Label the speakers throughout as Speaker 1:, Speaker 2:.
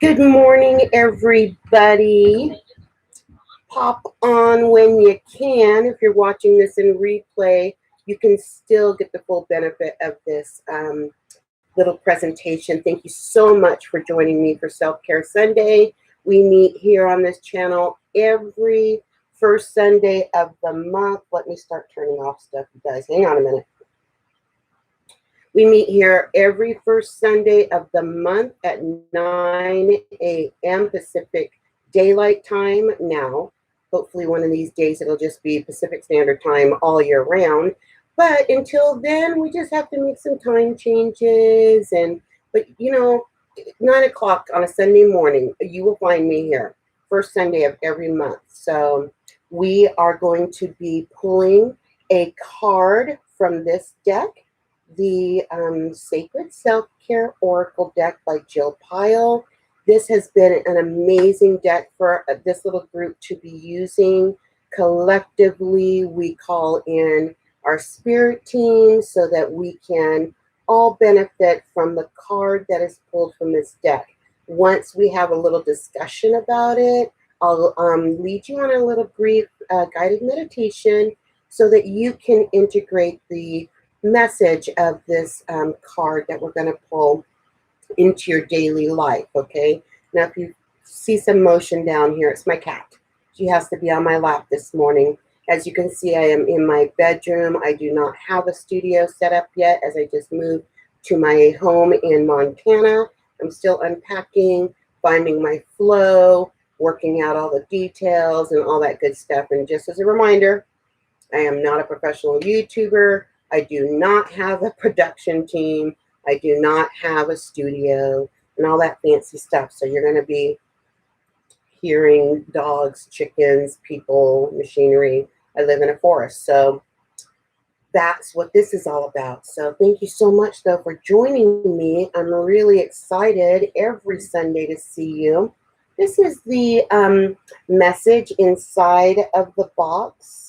Speaker 1: Good morning, everybody. Pop on when you can. If you're watching this in replay, you can still get the full benefit of this little presentation. Thank you so much for joining me for Self Care Sunday. We meet here on this channel every first Sunday of the month. Let me start turning off stuff, you guys. Hang on a minute. We meet here every first Sunday of the month at 9 a.m. Pacific Daylight Time now. Hopefully one of these days it'll just be Pacific Standard Time all year round. But until then, we just have to make some time changes. But 9 o'clock on a Sunday morning, you will find me here, first Sunday of every month. So we are going to be pulling a card from this deck, the Sacred Self-Care Oracle deck by Jill Pyle. This has been an amazing deck for this little group to be using. Collectively, we call in our spirit team so that we can all benefit from the card that is pulled from this deck. Once we have a little discussion about it, I'll lead you on a little brief guided meditation so that you can integrate the message of this card that we're going to pull into your daily life. Okay, now if you see some motion down here, it's my cat. She has to be on my lap this morning. As you can see, I am in my bedroom. I do not have a studio set up yet, as I just moved to my home in Montana. I'm still unpacking, finding my flow, working out all the details and all that good stuff. And just as a reminder, I am not a professional YouTuber. I do not have a production team. I do not have a studio and all that fancy stuff. So you're going to be hearing dogs, chickens, people, machinery. I live in a forest. So that's what this is all about. So thank you so much, though, for joining me. I'm really excited every Sunday to see you. This is the message inside of the box.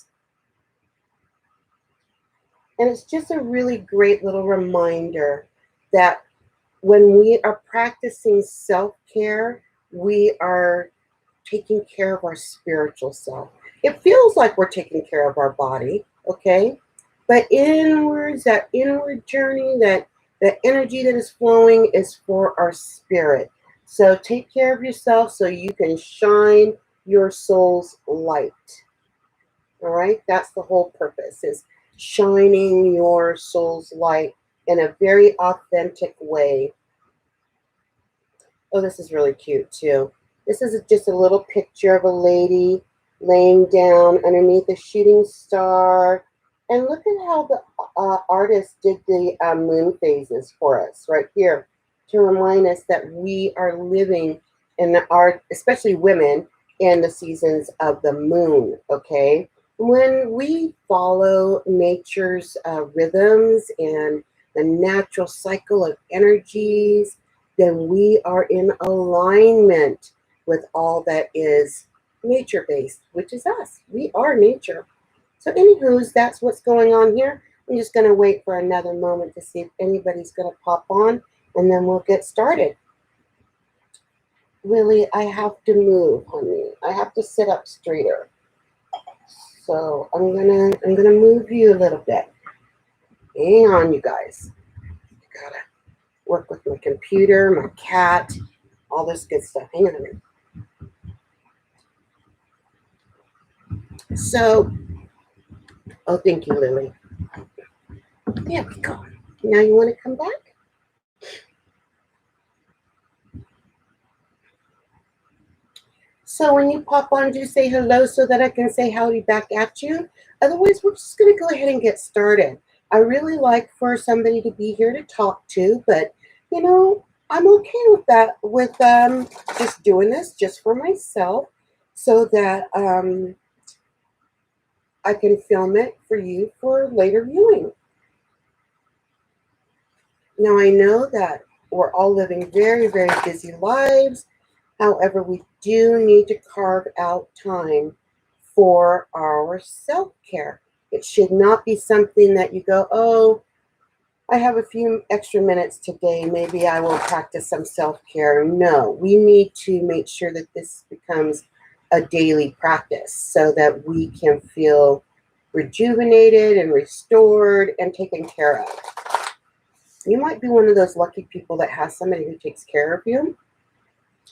Speaker 1: And it's just a really great little reminder that when we are practicing self-care, we are taking care of our spiritual self. It feels like we're taking care of our body, okay? But inwards, that inward journey, that energy that is flowing is for our spirit. So take care of yourself so you can shine your soul's light. All right? That's the whole purpose, is shining your soul's light in a very authentic way. Oh, this is really cute too. This is just a little picture of a lady laying down underneath a shooting star. And look at how the artist did the moon phases for us right here to remind us that we are living in our, especially women, in the seasons of the moon, okay? When we follow nature's rhythms and the natural cycle of energies, then we are in alignment with all that is nature-based, which is us. We are nature. So anywho's, that's what's going on here. I'm just going to wait for another moment to see if anybody's going to pop on, and then we'll get started. Lily, I have to move, honey. I have to sit up straighter. So I'm gonna move you a little bit. Hang on, you guys. I gotta work with my computer, my cat, all this good stuff. Hang on a minute. So, oh, thank you, Lily. There we go. Now you want to come back? So when you pop on, do say hello so that I can say howdy back at you. Otherwise, we're just going to go ahead and get started. I really like for somebody to be here to talk to, but, you know, I'm okay with that, with just doing this just for myself so that I can film it for you for later viewing. Now, I know that we're all living very, very busy lives. However, we do need to carve out time for our self-care. It should not be something that you go, oh, I have a few extra minutes today. Maybe I will practice some self-care. No, we need to make sure that this becomes a daily practice so that we can feel rejuvenated and restored and taken care of. You might be one of those lucky people that has somebody who takes care of you,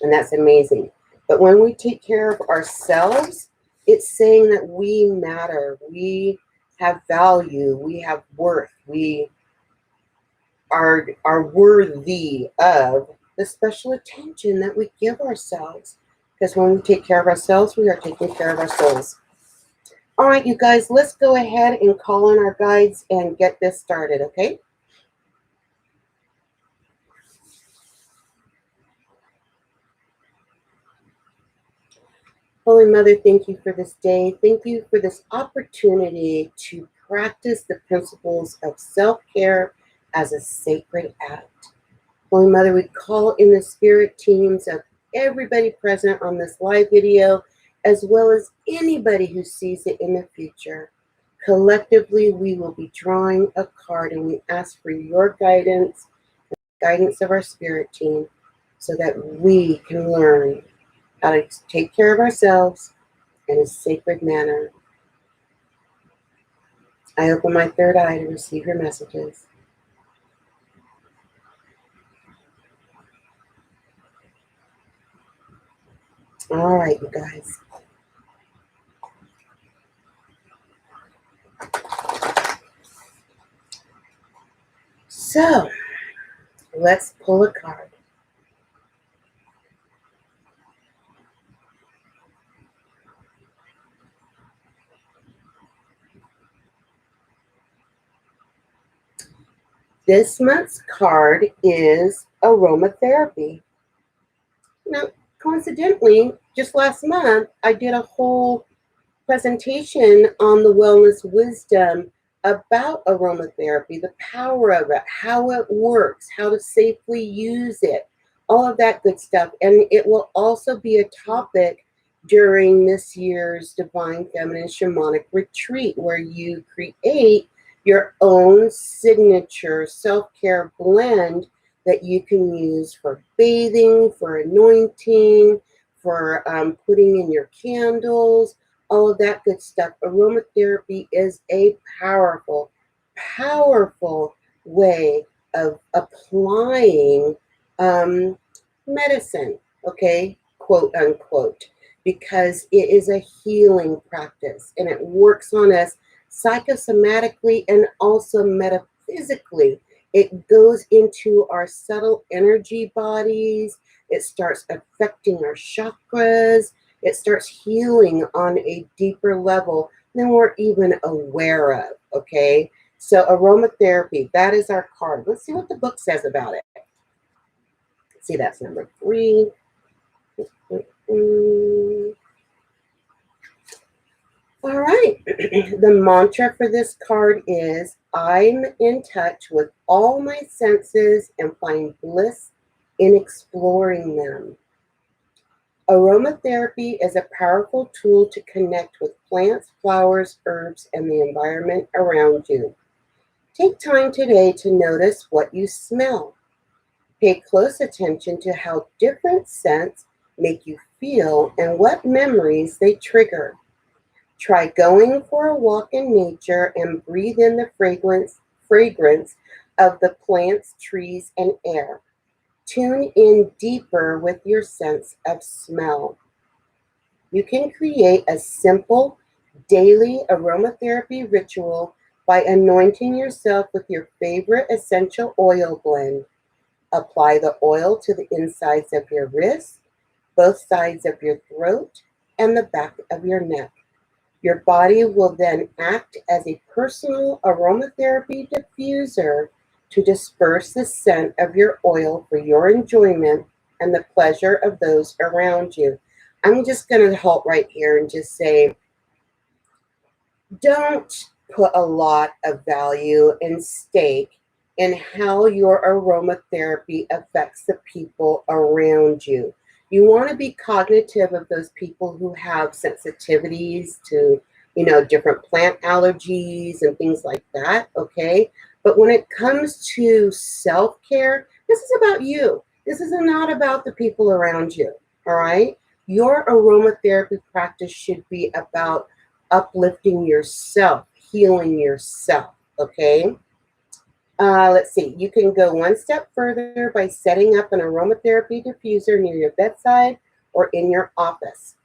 Speaker 1: and that's amazing. But when we take care of ourselves, it's saying that we matter, we have value, we have worth, we are worthy of the special attention that we give ourselves. Because when we take care of ourselves, we are taking care of our souls. All right, you guys, let's go ahead and call on our guides and get this started, okay? Holy Mother, thank you for this day. Thank you for this opportunity to practice the principles of self-care as a sacred act. Holy Mother, we call in the spirit teams of everybody present on this live video, as well as anybody who sees it in the future. Collectively, we will be drawing a card, and we ask for your guidance, guidance of our spirit team, so that we can learn how to take care of ourselves in a sacred manner. I open my third eye to receive your messages. All right, you guys. So, let's pull a card. This month's card is aromatherapy. Now, coincidentally, just last month, I did a whole presentation on the wellness wisdom about aromatherapy, the power of it, how it works, how to safely use it, all of that good stuff. And it will also be a topic during this year's Divine Feminine Shamanic Retreat, where you create your own signature self-care blend that you can use for bathing, for anointing, for putting in your candles, all of that good stuff. Aromatherapy is a powerful, powerful way of applying medicine, okay, quote unquote, because it is a healing practice and it works on us psychosomatically and also metaphysically. It goes into our subtle energy bodies. It starts affecting our chakras. It starts healing on a deeper level than we're even aware of, okay? So aromatherapy, that is our card. Let's see what the book says about it. See, that's number 3. All right. The mantra for this card is, I'm in touch with all my senses and find bliss in exploring them. Aromatherapy is a powerful tool to connect with plants, flowers, herbs, and the environment around you. Take time today to notice what you smell. Pay close attention to how different scents make you feel and what memories they trigger. Try going for a walk in nature and breathe in the fragrance of the plants, trees, and air. Tune in deeper with your sense of smell. You can create a simple daily aromatherapy ritual by anointing yourself with your favorite essential oil blend. Apply the oil to the insides of your wrists, both sides of your throat, and the back of your neck. Your body will then act as a personal aromatherapy diffuser to disperse the scent of your oil for your enjoyment and the pleasure of those around you. I'm just going to halt right here and just say, don't put a lot of value and stake in how your aromatherapy affects the people around you. You want to be cognitive of those people who have sensitivities to, different plant allergies and things like that, okay? But when it comes to self-care, this is about you. This is not about the people around you, all right? Your aromatherapy practice should be about uplifting yourself, healing yourself, okay? Let's see, you can go one step further by setting up an aromatherapy diffuser near your bedside or in your office.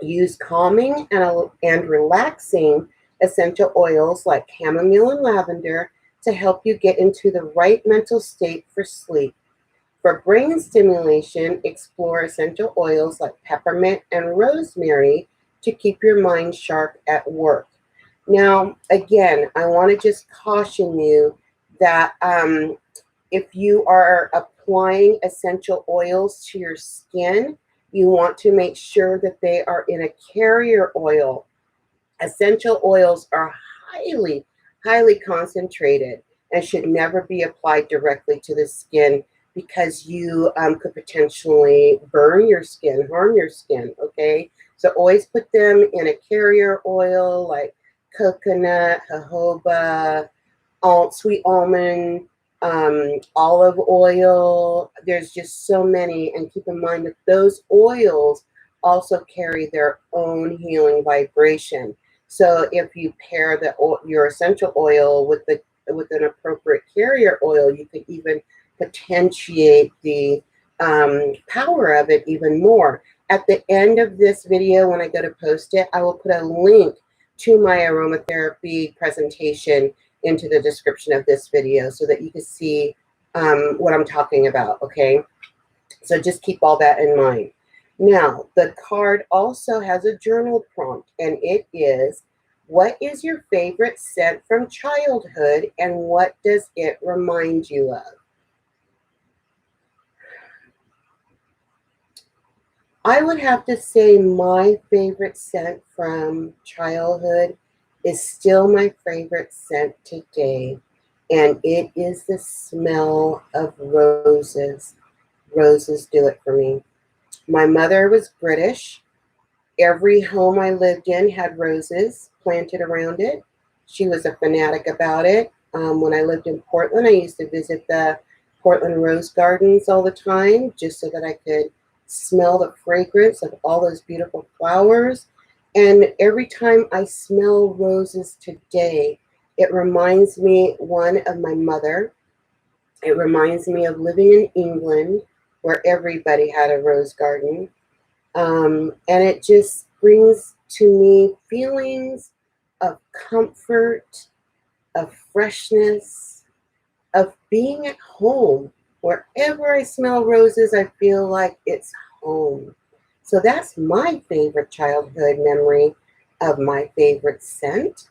Speaker 1: Use calming and relaxing essential oils like chamomile and lavender to help you get into the right mental state for sleep. For brain stimulation, explore essential oils like peppermint and rosemary to keep your mind sharp at work. Now, again, I want to just caution you that if you are applying essential oils to your skin, you want to make sure that they are in a carrier oil. Essential oils are highly, highly concentrated and should never be applied directly to the skin because you could potentially burn your skin, harm your skin, okay? So always put them in a carrier oil like coconut, jojoba, sweet almond, olive oil. There's just so many. And keep in mind that those oils also carry their own healing vibration. So if you pair your essential oil with an appropriate carrier oil, you could even potentiate the power of it even more. At the end of this video, when I go to post it, I will put a link to my aromatherapy presentation into the description of this video so that you can see what I'm talking about, okay? So just keep all that in mind. Now, the card also has a journal prompt, and it is, what is your favorite scent from childhood, and what does it remind you of? I would have to say my favorite scent from childhood is still my favorite scent today, and it is the smell of roses. Roses do it for me. My mother was British. Every home I lived in had roses planted around it. She was a fanatic about it. When I lived in Portland, I used to visit the Portland Rose Gardens all the time just so that I could smell the fragrance of all those beautiful flowers. And every time I smell roses today, it reminds me, one, of my mother. It reminds me of living in England where everybody had a rose garden. And it just brings to me feelings of comfort, of freshness, of being at home. Wherever I smell roses, I feel like it's home. So that's my favorite childhood memory of my favorite scent.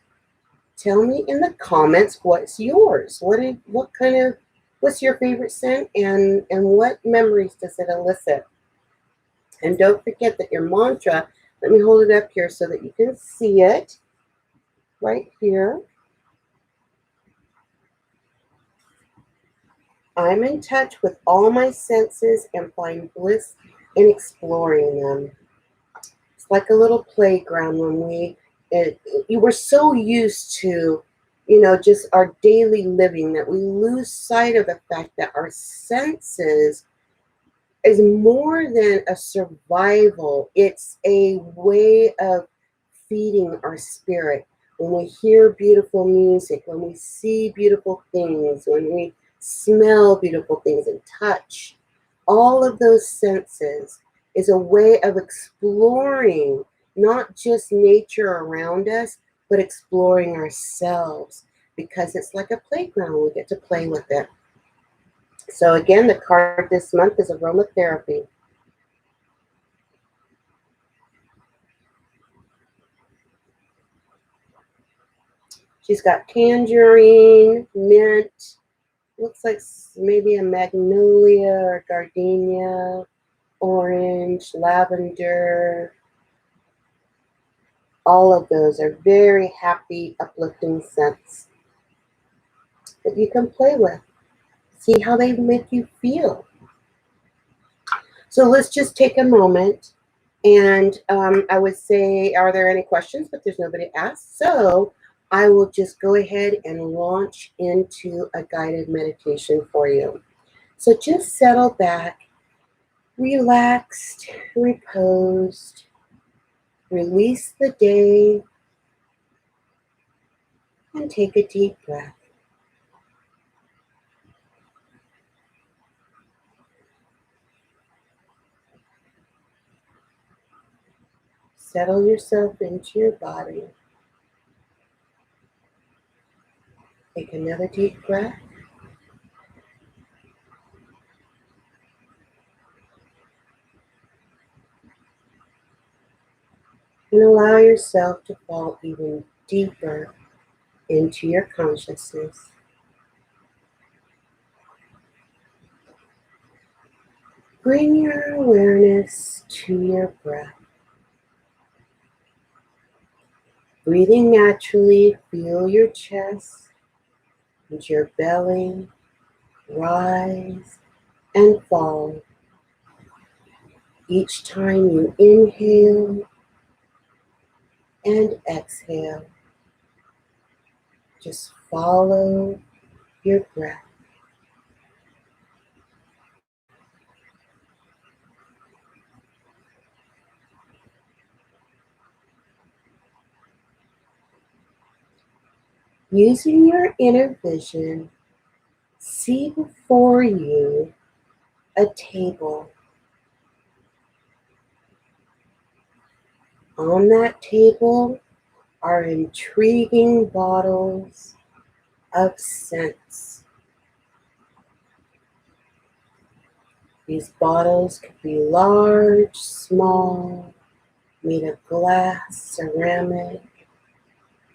Speaker 1: Tell me in the comments what's yours. What's your favorite scent, and what memories does it elicit? And don't forget that your mantra, let me hold it up here so that you can see it right here. I'm in touch with all my senses and find bliss in exploring them. It's like a little playground when you were so used to, just our daily living that we lose sight of the fact that our senses is more than a survival. It's a way of feeding our spirit. When we hear beautiful music, when we see beautiful things, when we smell beautiful things and touch, all of those senses is a way of exploring not just nature around us, but exploring ourselves, because it's like a playground. We get to play with it. So again, the card this month is aromatherapy. She's got tangerine, mint, looks like maybe a magnolia or gardenia, orange, lavender. All of those are very happy, uplifting scents that you can play with. See how they make you feel. So let's just take a moment, and I would say, are there any questions? But there's nobody asked. So I will just go ahead and launch into a guided meditation for you. So just settle back, relaxed, reposed, release the day, and take a deep breath. Settle yourself into your body. Take another deep breath. And allow yourself to fall even deeper into your consciousness. Bring your awareness to your breath. Breathing naturally, feel your chest and your belly rise and fall. Each time you inhale and exhale, just follow your breath. Using your inner vision, see before you a table. On that table are intriguing bottles of scents. These bottles could be large, small, made of glass, ceramic,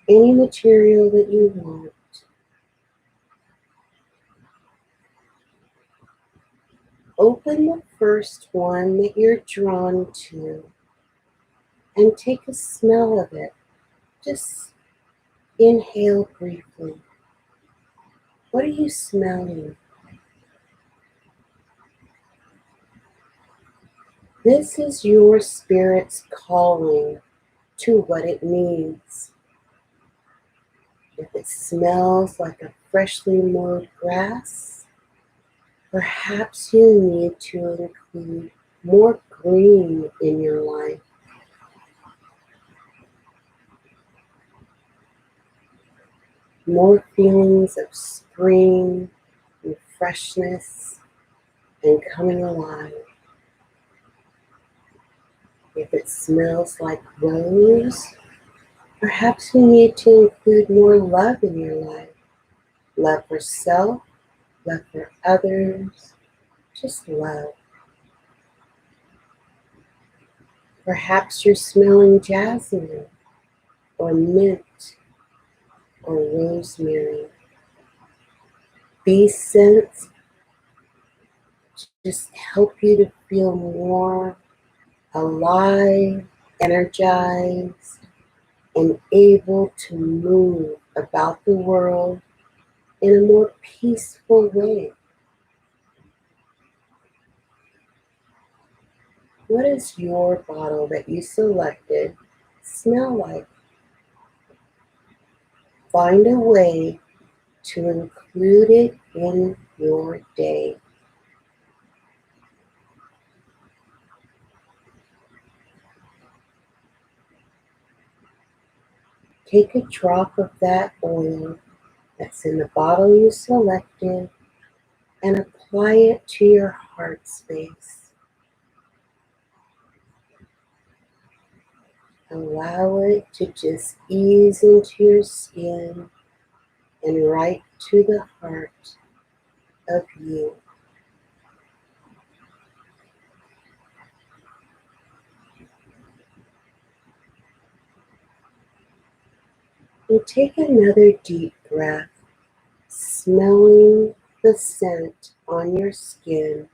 Speaker 1: any material that you want. Open the first one that you're drawn to and take a smell of it. Just inhale briefly. What are you smelling? This is your spirit's calling to what it needs. If it smells like a freshly mowed grass, perhaps you need to include more green in your life. More feelings of spring and freshness and coming alive. If it smells like rose, perhaps you need to include more love in your life. Love for self, love for others, just love. Perhaps you're smelling jasmine or mint or rosemary. These scents just help you to feel more alive, energized, and able to move about the world in a more peaceful way. What does your bottle that you selected smell like? Find a way to include it in your day. Take a drop of that oil that's in the bottle you selected and apply it to your heart space. Allow it to just ease into your skin and right to the heart of you. And take another deep breath, smelling the scent on your skin.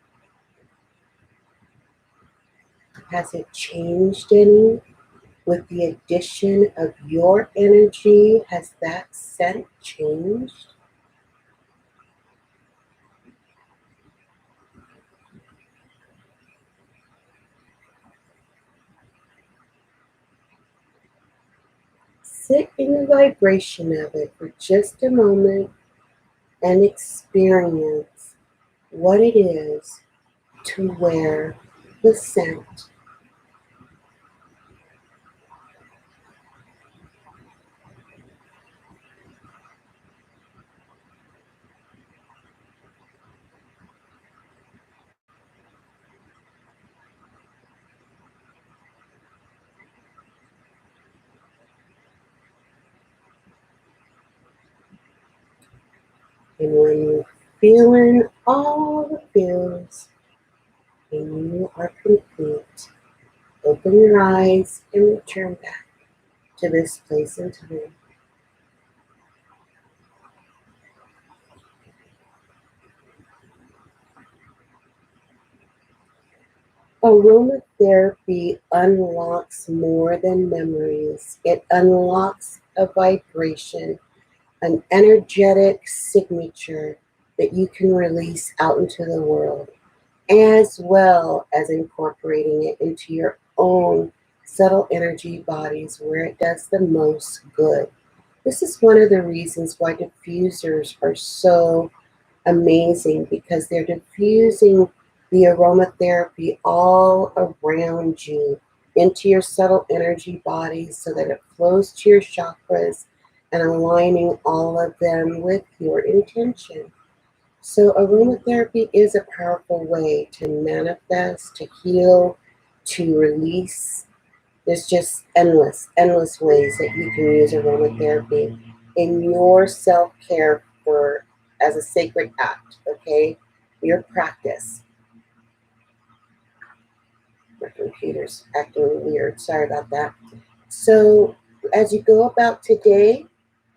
Speaker 1: Has it changed any? With the addition of your energy, has that scent changed? sit in the vibration of it for just a moment and experience what it is to wear the scent. And when you're feeling all the feels and you are complete, open your eyes and return back to this place and time. Aromatherapy unlocks more than memories. It unlocks a vibration, an energetic signature that you can release out into the world, as well as incorporating it into your own subtle energy bodies where it does the most good. This is one of the reasons why diffusers are so amazing, because they're diffusing the aromatherapy all around you into your subtle energy bodies so that it flows to your chakras and aligning all of them with your intention. So, aromatherapy is a powerful way to manifest, to heal, to release. There's just endless ways that you can use aromatherapy in your self care for as a sacred act, okay? Your practice. My computer's acting weird. Sorry about that. So, as you go about today,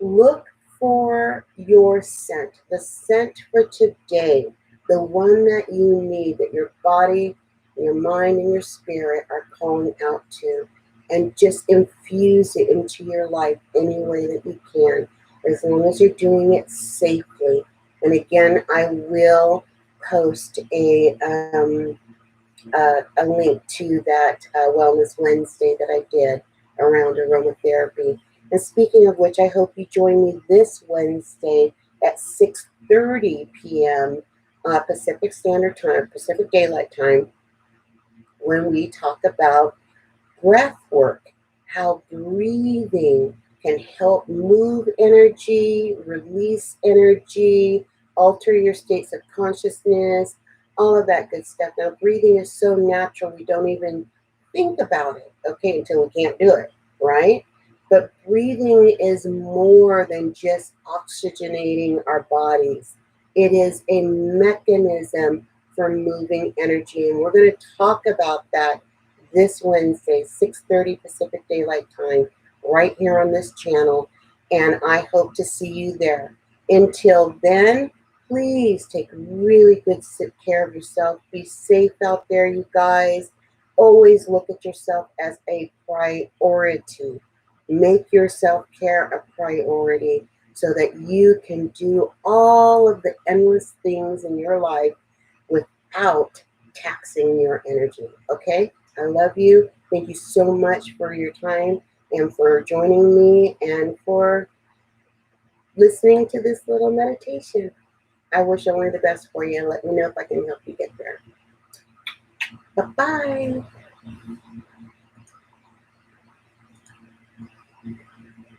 Speaker 1: look for your scent, the scent for today, the one that you need, that your body, your mind, and your spirit are calling out to, and just infuse it into your life any way that you can, as long as you're doing it safely. And again, I will post a link to that Wellness Wednesday that I did around aromatherapy. And speaking of which, I hope you join me this Wednesday at 6:30 p.m. Pacific Standard Time, Pacific Daylight Time, when we talk about breath work, how breathing can help move energy, release energy, alter your states of consciousness, all of that good stuff. Now, breathing is so natural, we don't even think about it, okay, until we can't do it, right? But breathing is more than just oxygenating our bodies. It is a mechanism for moving energy, and we're going to talk about that this Wednesday, 6:30 Pacific Daylight Time, right here on this channel. And I hope to see you there. Until then, please take really good care of yourself. Be safe out there, you guys. Always look at yourself as a priority. Make your self-care a priority so that you can do all of the endless things in your life without taxing your energy. Okay? I love you. Thank you so much for your time and for joining me and for listening to this little meditation. I wish only the best for you. Let me know if I can help you get there. Bye-bye.